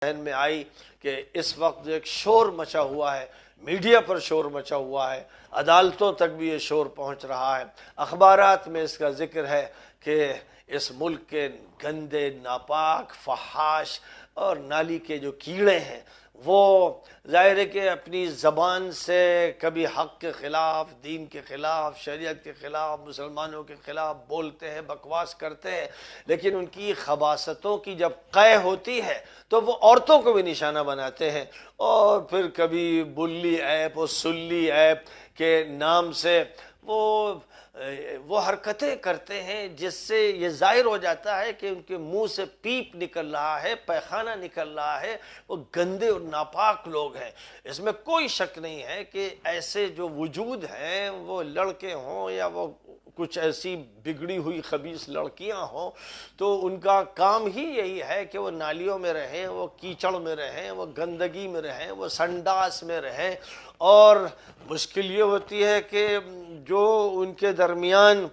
ذہن میں آئی کہ اس وقت ایک شور مچا ہوا ہے، میڈیا پر شور مچا ہوا ہے، عدالتوں تک بھی یہ شور پہنچ رہا ہے، اخبارات میں اس کا ذکر ہے کہ اس ملک کے گندے، ناپاک، فحاش اور نالی کے جو کیڑے ہیں وہ ظاہر ہے کہ اپنی زبان سے کبھی حق کے خلاف، دین کے خلاف، شریعت کے خلاف، مسلمانوں کے خلاف بولتے ہیں، بکواس کرتے ہیں، لیکن ان کی خباثتوں کی جب قے ہوتی ہے تو وہ عورتوں کو بھی نشانہ بناتے ہیں، اور پھر کبھی بلی ایپ اور سلی ایپ کے نام سے وہ حرکتیں کرتے ہیں جس سے یہ ظاہر ہو جاتا ہے کہ ان کے منہ سے پیپ نکل رہا ہے، پیخانہ نکل رہا ہے، وہ گندے اور ناپاک لوگ ہیں۔ اس میں کوئی شک نہیں ہے کہ ایسے جو وجود ہیں وہ لڑکے ہوں یا وہ کچھ ایسی بگڑی ہوئی خبیث لڑکیاں ہوں، تو ان کا کام ہی یہی ہے کہ وہ نالیوں میں رہیں، وہ کیچڑ میں رہیں، وہ گندگی میں رہیں، وہ سنڈاس میں رہیں، اور مشکل یہ ہوتی ہے کہ جو ان کے درمیان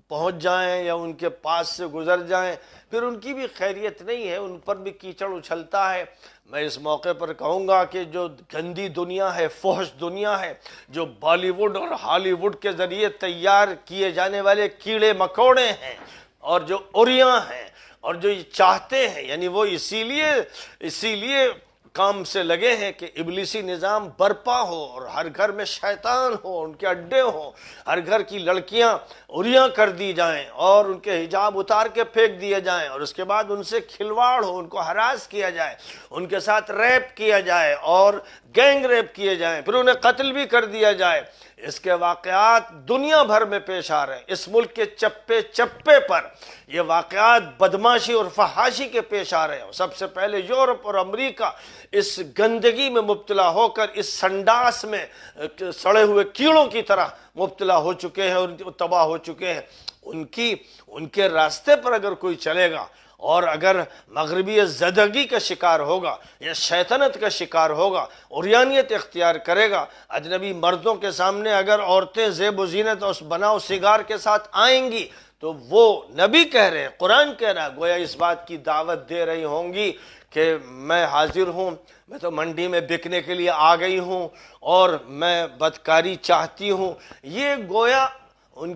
پہنچ جائیں یا ان کے پاس سے گزر جائیں پھر ان کی بھی خیریت نہیں ہے، ان پر بھی کیچڑ اچھلتا ہے۔ میں اس موقع پر کہوں گا کہ جو گندی دنیا ہے، فحش دنیا ہے، جو بالی ووڈ اور ہالی ووڈ کے ذریعے تیار کیے جانے والے کیڑے مکوڑے ہیں اور جو اوریاں ہیں اور جو یہ چاہتے ہیں، یعنی وہ اسی لیے کام سے لگے ہیں کہ ابلیسی نظام برپا ہو اور ہر گھر میں شیطان ہو، ان کے اڈے ہوں، ہر گھر کی لڑکیاں اوریاں کر دی جائیں اور ان کے حجاب اتار کے پھینک دیے جائیں، اور اس کے بعد ان سے کھلواڑ ہو، ان کو ہراس کیا جائے، ان کے ساتھ ریپ کیا جائے اور گینگ ریپ کیے جائیں، پھر انہیں قتل بھی کر دیا جائے۔ اس کے واقعات دنیا بھر میں پیش آ رہے ہیں، اس ملک کے چپے چپے پر یہ واقعات بدماشی اور فحاشی کے پیش آ رہے ہیں۔ سب سے پہلے یورپ اور امریکہ اس گندگی میں مبتلا ہو کر اس سنڈاس میں سڑے ہوئے کیڑوں کی طرح مبتلا ہو چکے ہیں اور تباہ ہو چکے ہیں۔ ان کے راستے پر اگر کوئی چلے گا اور اگر مغربی زدگی کا شکار ہوگا یا شیطنت کا شکار ہوگا، عریانیت اختیار کرے گا، اجنبی مردوں کے سامنے اگر عورتیں زیب و زینت اور بناؤ سگار کے ساتھ آئیں گی تو وہ نبی کہہ رہے ہیں، قرآن کہہ رہا ہے، گویا اس بات کی دعوت دے رہی ہوں گی کہ میں حاضر ہوں، میں تو منڈی میں بکنے کے لیے آ گئی ہوں اور میں بدکاری چاہتی ہوں۔ یہ گویا ان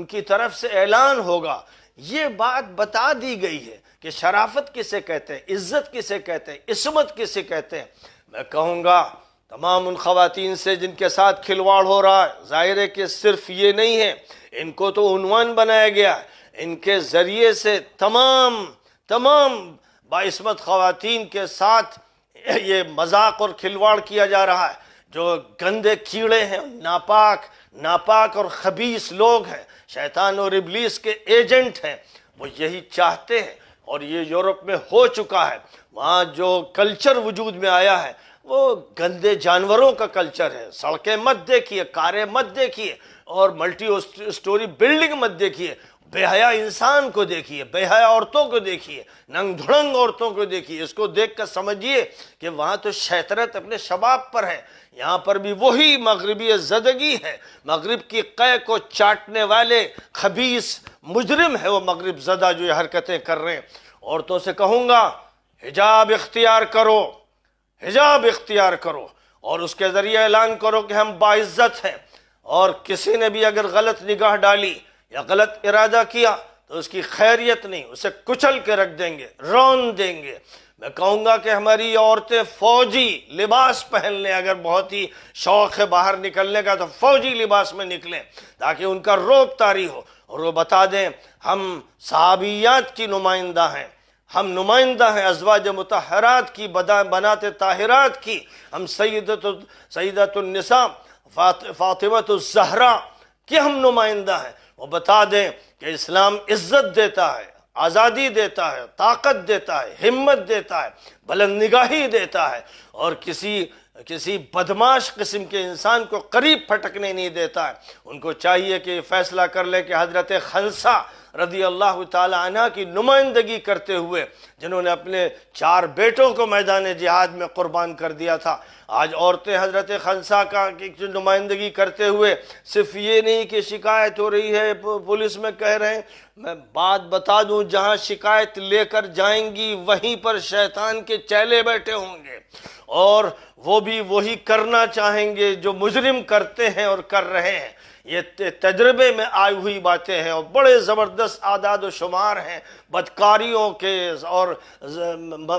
کی طرف سے اعلان ہوگا۔ یہ بات بتا دی گئی ہے کہ شرافت کسے کہتے ہیں، عزت کسے کہتے ہیں، عصمت کسے کہتے ہیں۔ میں کہوں گا تمام ان خواتین سے جن کے ساتھ کھلواڑ ہو رہا ہے، ظاہر ہے کہ صرف یہ نہیں ہے، ان کو تو عنوان بنایا گیا ہے، ان کے ذریعے سے تمام باعصمت خواتین کے ساتھ یہ مذاق اور کھلواڑ کیا جا رہا ہے۔ جو گندے کیڑے ہیں، ناپاک اور خبیث لوگ ہیں، شیطان اور ابلیس کے ایجنٹ ہیں، وہ یہی چاہتے ہیں، اور یہ یورپ میں ہو چکا ہے۔ وہاں جو کلچر وجود میں آیا ہے وہ گندے جانوروں کا کلچر ہے۔ سڑکیں مت دیکھیے، کاریں مت دیکھیے اور ملٹی اسٹوری بلڈنگ مت دیکھیے، بے حیا انسان کو دیکھیے، بے حیا عورتوں کو دیکھیے، ننگ دھڑنگ عورتوں کو دیکھیے۔ اس کو دیکھ کر سمجھیے کہ وہاں تو شیطنت اپنے شباب پر ہے، یہاں پر بھی وہی مغربی زدگی ہے۔ مغرب کی قے کو چاٹنے والے خبیث مجرم ہے وہ مغرب زدہ جو یہ حرکتیں کر رہے ہیں۔ عورتوں سے کہوں گا حجاب اختیار کرو اور اس کے ذریعے اعلان کرو کہ ہم باعزت ہیں، اور کسی نے بھی اگر غلط نگاہ ڈالی یا غلط ارادہ کیا تو اس کی خیریت نہیں، اسے کچل کے رکھ دیں گے، رون دیں گے۔ میں کہوں گا کہ ہماری عورتیں فوجی لباس پہن لیں، اگر بہت ہی شوق ہے باہر نکلنے کا تو فوجی لباس میں نکلیں تاکہ ان کا رعب طاری ہو، اور وہ بتا دیں ہم صحابیات کی نمائندہ ہیں، ہم نمائندہ ہیں ازواج مطہرات کی، بنات طاہرات کی، ہم سیدۃ النساء فاطمۃ الزہرا کی ہم نمائندہ ہیں۔ وہ بتا دیں کہ اسلام عزت دیتا ہے، آزادی دیتا ہے، طاقت دیتا ہے، ہمت دیتا ہے، بلند نگاہی دیتا ہے، اور کسی کسی بدماش قسم کے انسان کو قریب پھٹکنے نہیں دیتا ہے۔ ان کو چاہیے کہ یہ فیصلہ کر لے کہ حضرت خنسا رضی اللہ تعالی عنہ کی نمائندگی کرتے ہوئے، جنہوں نے اپنے 4 بیٹوں کو میدان جہاد میں قربان کر دیا تھا، آج عورتیں حضرت خنسا کی نمائندگی کرتے ہوئے صرف یہ نہیں کہ شکایت ہو رہی ہے پولیس میں کہہ رہے ہیں، میں بات بتا دوں، جہاں شکایت لے کر جائیں گی وہیں پر شیطان کے چیلے بیٹھے ہوں گے، اور وہ بھی وہی کرنا چاہیں گے جو مجرم کرتے ہیں اور کر رہے ہیں۔ یہ تجربے میں آئی ہوئی باتیں ہیں، اور بڑے زبردست اعداد و شمار ہیں بدکاریوں کے اور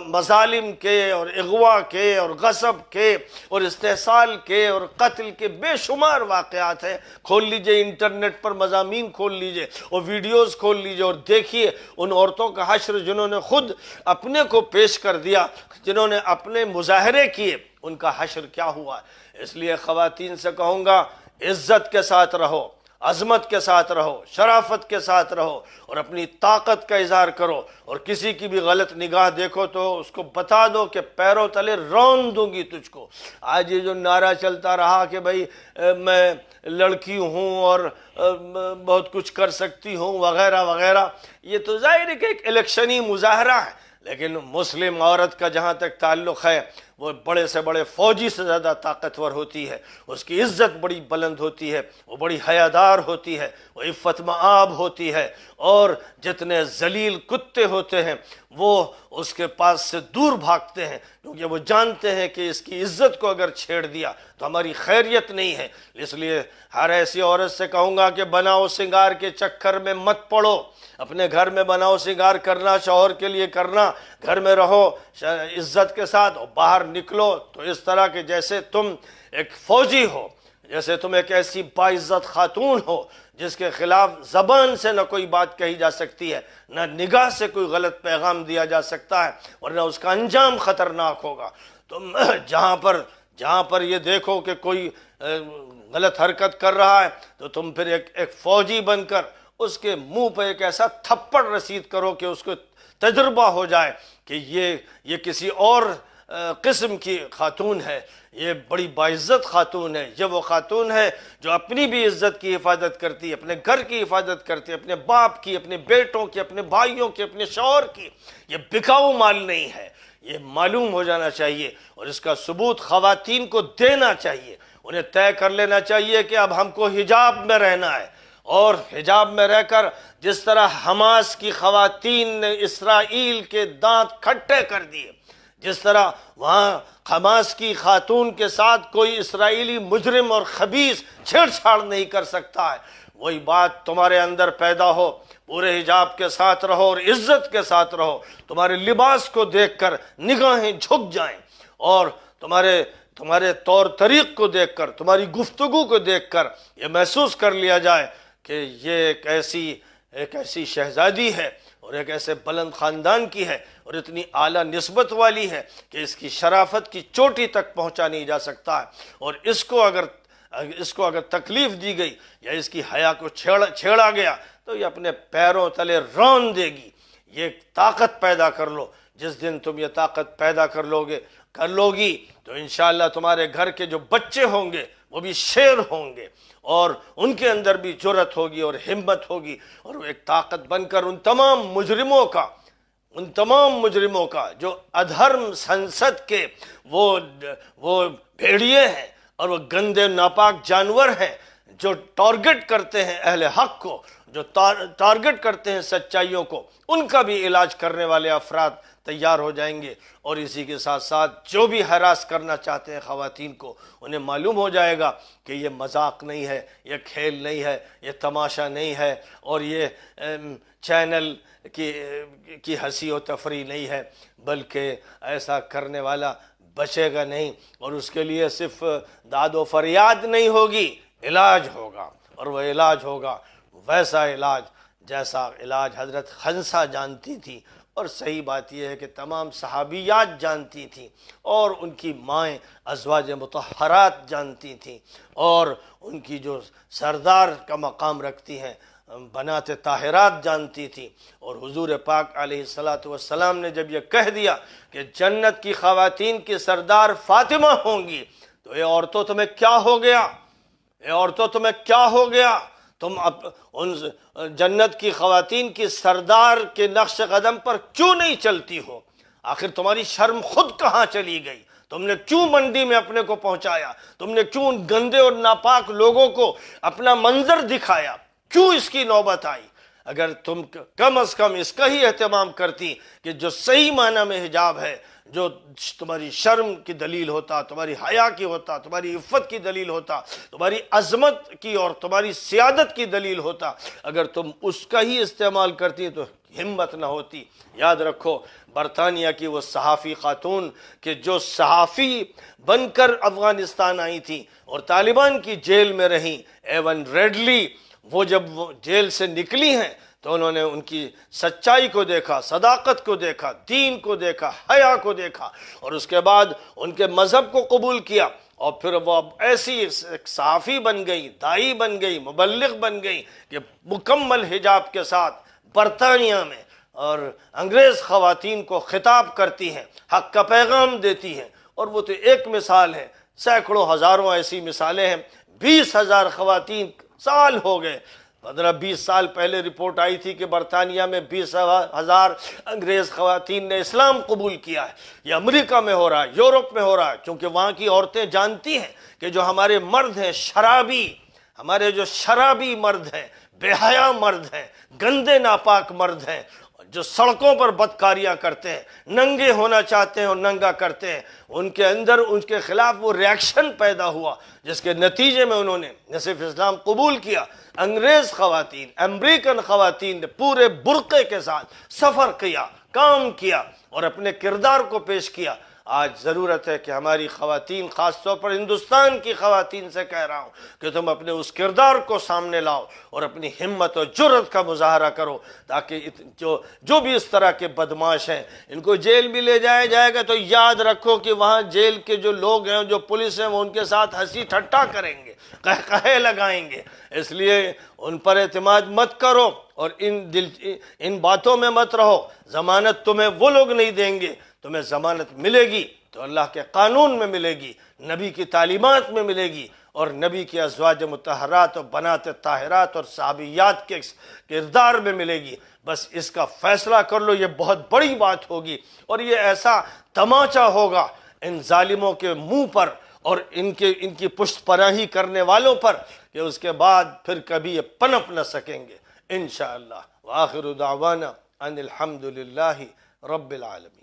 مظالم کے اور اغوا کے اور غصب کے اور استحصال کے اور قتل کے، بے شمار واقعات ہیں۔ کھول لیجئے انٹرنیٹ پر مضامین، کھول لیجئے اور ویڈیوز کھول لیجئے اور دیکھیے ان عورتوں کا حشر جنہوں نے خود اپنے کو پیش کر دیا، جنہوں نے اپنے مظاہرے کیے، ان کا حشر کیا ہوا۔ اس لیے خواتین سے کہوں گا، عزت کے ساتھ رہو، عظمت کے ساتھ رہو، شرافت کے ساتھ رہو، اور اپنی طاقت کا اظہار کرو، اور کسی کی بھی غلط نگاہ دیکھو تو اس کو بتا دو کہ پیروں تلے رون دوں گی تجھ کو۔ آج یہ جو نعرہ چلتا رہا کہ بھئی میں لڑکی ہوں اور بہت کچھ کر سکتی ہوں وغیرہ وغیرہ، یہ تو ظاہر ہے کہ ایک الیکشنی مظاہرہ ہے، لیکن مسلم عورت کا جہاں تک تعلق ہے، وہ بڑے سے بڑے فوجی سے زیادہ طاقتور ہوتی ہے، اس کی عزت بڑی بلند ہوتی ہے، وہ بڑی حیادار ہوتی ہے، وہ عفت مآب ہوتی ہے، اور جتنے ذلیل کتے ہوتے ہیں وہ اس کے پاس سے دور بھاگتے ہیں، کیونکہ وہ جانتے ہیں کہ اس کی عزت کو اگر چھیڑ دیا تو ہماری خیریت نہیں ہے۔ اس لیے ہر ایسی عورت سے کہوں گا کہ بناؤ سنگار کے چکر میں مت پڑو، اپنے گھر میں بناؤ سنگار کرنا، شوہر کے لیے کرنا، گھر میں رہو عزت کے ساتھ، اور باہر نکلو تو اس طرح کہ جیسے تم ایک فوجی ہو، جیسے تم ایک ایسی باعزت خاتون ہو جس کے خلاف زبان سے نہ کوئی بات کہی جا سکتی ہے، نہ نگاہ سے کوئی غلط پیغام دیا جا سکتا ہے، ورنہ اس کا انجام خطرناک ہوگا۔ تم جہاں پر یہ دیکھو کہ کوئی غلط حرکت کر رہا ہے تو تم پھر ایک فوجی بن کر اس کے منہ پہ ایک ایسا تھپڑ رسید کرو کہ اس کو تجربہ ہو جائے کہ یہ کسی اور قسم کی خاتون ہے، یہ بڑی باعزت خاتون ہے، یہ وہ خاتون ہے جو اپنی بھی عزت کی حفاظت کرتی ہے، اپنے گھر کی حفاظت کرتی ہے، اپنے باپ کی، اپنے بیٹوں کی، اپنے بھائیوں کی، اپنے شوہر کی۔ یہ بکاؤ مال نہیں ہے، یہ معلوم ہو جانا چاہیے، اور اس کا ثبوت خواتین کو دینا چاہیے۔ انہیں طے کر لینا چاہیے کہ اب ہم کو حجاب میں رہنا ہے، اور حجاب میں رہ کر جس طرح حماس کی خواتین نے اسرائیل کے دانت کھٹے کر دیے، جس طرح وہاں حماس کی خاتون کے ساتھ کوئی اسرائیلی مجرم اور خبیث چھیڑ چھاڑ نہیں کر سکتا ہے، وہی بات تمہارے اندر پیدا ہو۔ پورے حجاب کے ساتھ رہو اور عزت کے ساتھ رہو، تمہارے لباس کو دیکھ کر نگاہیں جھک جائیں، اور تمہارے طور طریق کو دیکھ کر، تمہاری گفتگو کو دیکھ کر یہ محسوس کر لیا جائے کہ یہ ایک ایسی شہزادی ہے اور ایک ایسے بلند خاندان کی ہے اور اتنی اعلیٰ نسبت والی ہے کہ اس کی شرافت کی چوٹی تک پہنچا نہیں جا سکتا ہے، اور اس کو اگر تکلیف دی گئی یا اس کی حیا کو چھیڑا گیا تو یہ اپنے پیروں تلے رون دے گی۔ یہ طاقت پیدا کر لو، جس دن تم یہ طاقت پیدا کر لو گی تو انشاءاللہ تمہارے گھر کے جو بچے ہوں گے وہ بھی شیر ہوں گے، اور ان کے اندر بھی جرأت ہوگی اور ہمت ہوگی، اور وہ ایک طاقت بن کر ان تمام مجرموں کا جو ادھرم سنسد کے وہ بھیڑیے ہیں اور وہ گندے ناپاک جانور ہیں جو ٹارگٹ کرتے ہیں اہل حق کو، جو ٹارگٹ کرتے ہیں سچائیوں کو، ان کا بھی علاج کرنے والے افراد تیار ہو جائیں گے، اور اسی کے ساتھ ساتھ جو بھی ہراس کرنا چاہتے ہیں خواتین کو، انہیں معلوم ہو جائے گا کہ یہ مذاق نہیں ہے، یہ کھیل نہیں ہے، یہ تماشا نہیں ہے، اور یہ چینل کی ہنسی و تفریح نہیں ہے، بلکہ ایسا کرنے والا بچے گا نہیں، اور اس کے لیے صرف داد و فریاد نہیں ہوگی، علاج ہوگا، اور وہ علاج ہوگا ویسا علاج جیسا علاج حضرت خنسا جانتی تھی، اور صحیح بات یہ ہے کہ تمام صحابیات جانتی تھیں، اور ان کی مائیں ازواج مطہرات جانتی تھیں، اور ان کی جو سردار کا مقام رکھتی ہیں بنات طاہرات جانتی تھی، اور حضور پاک علیہ الصلاۃ والسلام نے جب یہ کہہ دیا کہ جنت کی خواتین کی سردار فاطمہ ہوں گی، تو اے عورتوں تمہیں کیا ہو گیا، اے عورتوں تمہیں کیا ہو گیا، تم ان جنت کی خواتین کی سردار کے نقش قدم پر کیوں نہیں چلتی ہو؟ آخر تمہاری شرم خود کہاں چلی گئی؟ تم نے کیوں منڈی میں اپنے کو پہنچایا؟ تم نے کیوں ان گندے اور ناپاک لوگوں کو اپنا منظر دکھایا؟ کیوں اس کی نوبت آئی؟ اگر تم کم از کم اس کا ہی اہتمام کرتی کہ جو صحیح معنی میں حجاب ہے، جو تمہاری شرم کی دلیل ہوتا، تمہاری حیا کی ہوتا، تمہاری عفت کی دلیل ہوتا، تمہاری عظمت کی اور تمہاری سیادت کی دلیل ہوتا، اگر تم اس کا ہی استعمال کرتی تو ہمت نہ ہوتی۔ یاد رکھو برطانیہ کی وہ صحافی خاتون کہ جو صحافی بن کر افغانستان آئی تھی اور طالبان کی جیل میں رہیں، ایون ریڈلی، وہ جب وہ جیل سے نکلی ہیں تو انہوں نے ان کی سچائی کو دیکھا، صداقت کو دیکھا، دین کو دیکھا، حیا کو دیکھا، اور اس کے بعد ان کے مذہب کو قبول کیا، اور پھر وہ اب ایسی صحافی بن گئی، داعی بن گئی، مبلغ بن گئی کہ مکمل حجاب کے ساتھ برطانیہ میں اور انگریز خواتین کو خطاب کرتی ہیں، حق کا پیغام دیتی ہیں۔ اور وہ تو ایک مثال ہے، سینکڑوں ہزاروں ایسی مثالیں ہیں۔ 20,000 خواتین، سال ہو گئے، 15-20 سال پہلے رپورٹ آئی تھی کہ برطانیہ میں 20,000 انگریز خواتین نے اسلام قبول کیا ہے۔ یہ امریکہ میں ہو رہا ہے، یورپ میں ہو رہا ہے، کیونکہ وہاں کی عورتیں جانتی ہیں کہ جو ہمارے مرد ہیں شرابی، ہمارے جو شرابی مرد ہیں، بے حیا مرد ہیں، گندے ناپاک مرد ہیں، جو سڑکوں پر بدکاریاں کرتے ہیں، ننگے ہونا چاہتے ہیں اور ننگا کرتے ہیں، ان کے اندر ان کے خلاف وہ ریاکشن پیدا ہوا جس کے نتیجے میں انہوں نے نہ صرف اسلام قبول کیا، انگریز خواتین، امریکن خواتین نے پورے برقعے کے ساتھ سفر کیا، کام کیا اور اپنے کردار کو پیش کیا۔ آج ضرورت ہے کہ ہماری خواتین، خاص طور پر ہندوستان کی خواتین سے کہہ رہا ہوں کہ تم اپنے اس کردار کو سامنے لاؤ اور اپنی ہمت اور جرأت کا مظاہرہ کرو، تاکہ جو بھی اس طرح کے بدماش ہیں ان کو جیل بھی لے جایا جائے گا تو یاد رکھو کہ وہاں جیل کے جو لوگ ہیں، جو پولیس ہیں، وہ ان کے ساتھ ہنسی ٹھٹا کریں گے، قہقہے لگائیں گے۔ اس لیے ان پر اعتماد مت کرو اور ان باتوں میں مت رہو۔ ضمانت تمہیں وہ لوگ نہیں دیں گے، تمہیں ضمانت ملے گی تو اللہ کے قانون میں ملے گی، نبی کی تعلیمات میں ملے گی، اور نبی کی ازواج مطہرات اور بنات طاہرات اور صحابیات کے کردار میں ملے گی۔ بس اس کا فیصلہ کر لو، یہ بہت بڑی بات ہوگی، اور یہ ایسا تماچا ہوگا ان ظالموں کے منہ پر اور ان کی پشت پناہی کرنے والوں پر کہ اس کے بعد پھر کبھی یہ پنپ نہ سکیں گے انشاءاللہ۔ وآخر دعوانا ان الحمدللہ رب العالمین۔